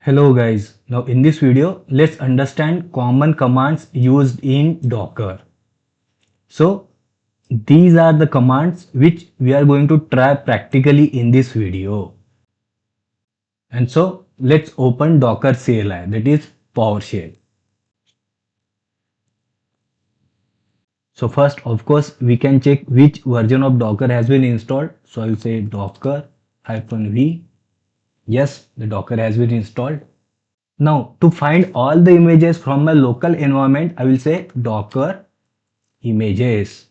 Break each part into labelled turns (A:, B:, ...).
A: Hello guys, now in this video let's understand common commands used in Docker. So these are the commands which we are going to try practically in this video. And so let's open Docker CLI, that is PowerShell. So first of course we can check which version of Docker has been installed. So I will say docker-v. Yes, the Docker has been installed. Now to find all the images from my local environment, I will say docker images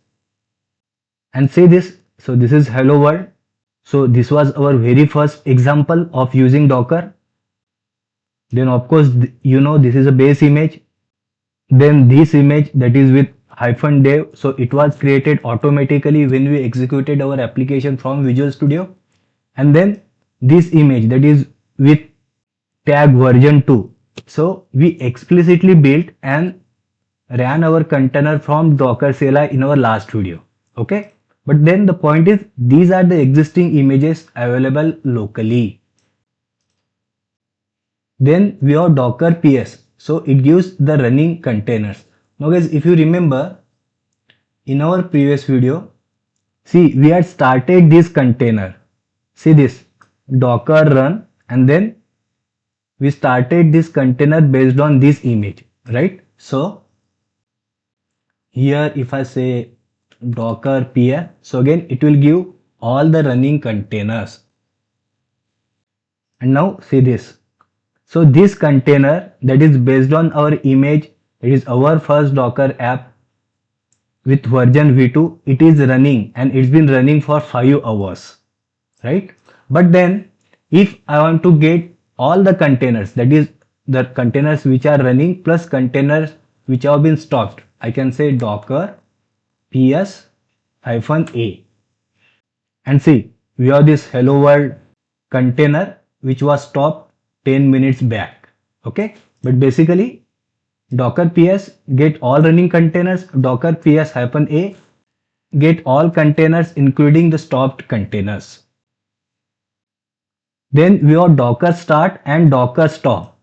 A: and say this. So this is hello world. So this was our very first example of using Docker. Then of course this is a base image. Then this image that is with -dev. So it was created automatically when we executed our application from Visual Studio. And then this image that is with tag version 2. So we explicitly built and ran our container from Docker CLI in our last video. Okay. But then the point is these are the existing images available locally. Then we have Docker PS. So it gives the running containers. Now guys, if you remember in our previous video, see we had started this container. See this Docker run, and then we started this container based on this image, right? So here if I say docker ps, so again it will give all the running containers. And now see this. So this container that is based on our image, it is our first Docker app with version v2. It is running and it's been running for 5 hours, right? But then if I want to get all the containers, that is the containers which are running plus containers which have been stopped, I can say docker ps-a. And see, we have this hello world container which was stopped 10 minutes back. Okay, but basically docker ps get all running containers, docker ps-a get all containers including the stopped containers. Then we have docker start and docker stop.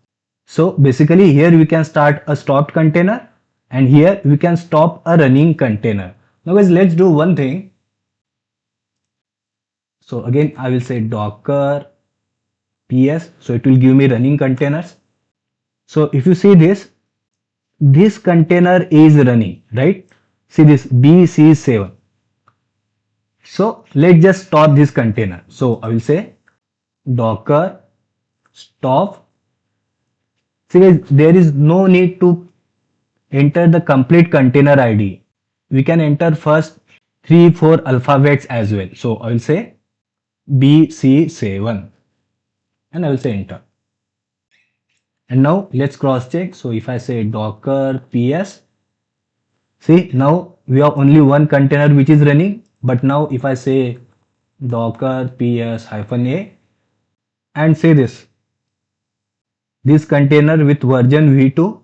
A: So basically here we can start a stopped container and here we can stop a running container. Now guys, let's do one thing. So again I will say docker ps, so it will give me running containers. So if you see this container is running, right? See this bc7. So let's just stop this container. So I will say docker stop. See guys, there is no need to enter the complete container ID. We can enter first 3-4 alphabets as well. So I will say bc7 and I will say enter. And now let's cross check. So if I say docker ps, see now we have only one container which is running. But now if I say docker ps-a and say this container with version v2,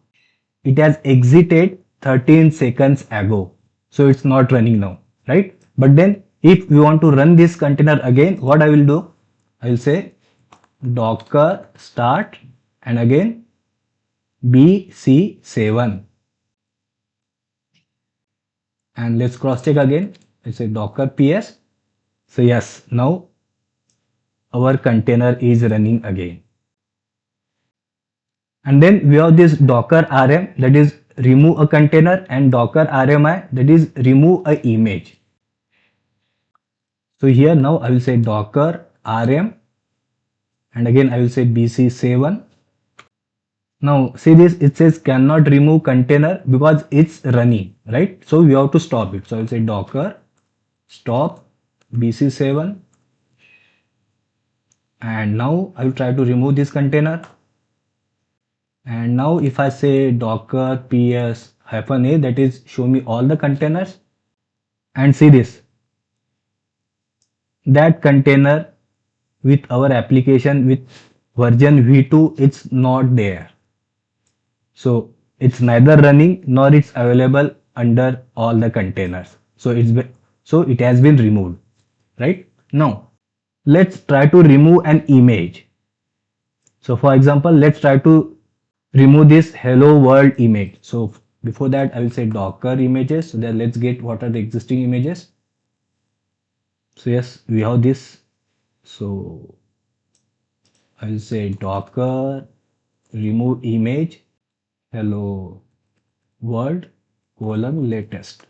A: it has exited 13 seconds ago. So it's not running now, right? But then if we want to run this container again, what I will do? I will say docker start and again bc7. And let's cross check again. I say docker ps. So yes, now our container is running again. And then we have this docker rm, that is remove a container, and docker rmi, that is remove a image. So here now I will say docker rm and again I will say bc7. Now see this, it says cannot remove container because it's running, right? So we have to stop it. So I will say docker stop bc7. And now I will try to remove this container. And now if I say docker ps-a, that is show me all the containers, and see this, that container with our application with version v2, it's not there. So it's neither running nor it's available under all the containers. So it has been removed, right? Now let's try to remove an image. So for example, let's try to remove this hello world image. So before that, I will say Docker images. So then let's get what are the existing images. So yes, we have this. So I will say Docker remove image hello world colon latest.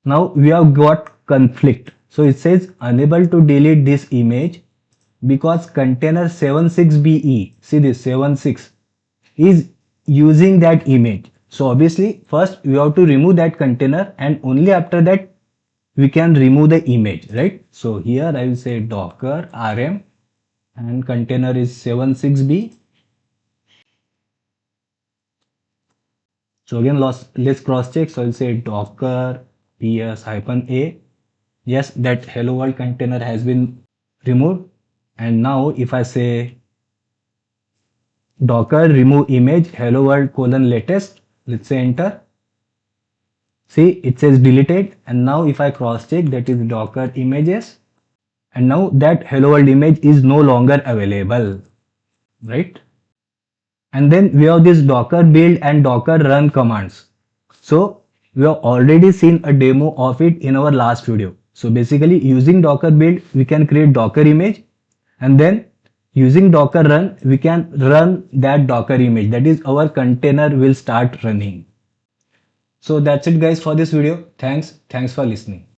A: Now we have got conflict. So it says unable to delete this image because container 76BE, see this 76 is using that image. So obviously first we have to remove that container and only after that we can remove the image, right? So here I will say docker rm and container is 76B. So again let's cross check. So I'll say docker ps-a. Yes, that hello world container has been removed. And now if I say docker remove image hello world colon latest, let's say enter. See, it says deleted. And now if I cross check, that is docker images. And now that hello world image is no longer available, right? And then we have this docker build and docker run commands. So we have already seen a demo of it in our last video. So basically using docker build, we can create docker image, and then using docker run, we can run that docker image. That is our container will start running. So that's it guys for this video. Thanks for listening.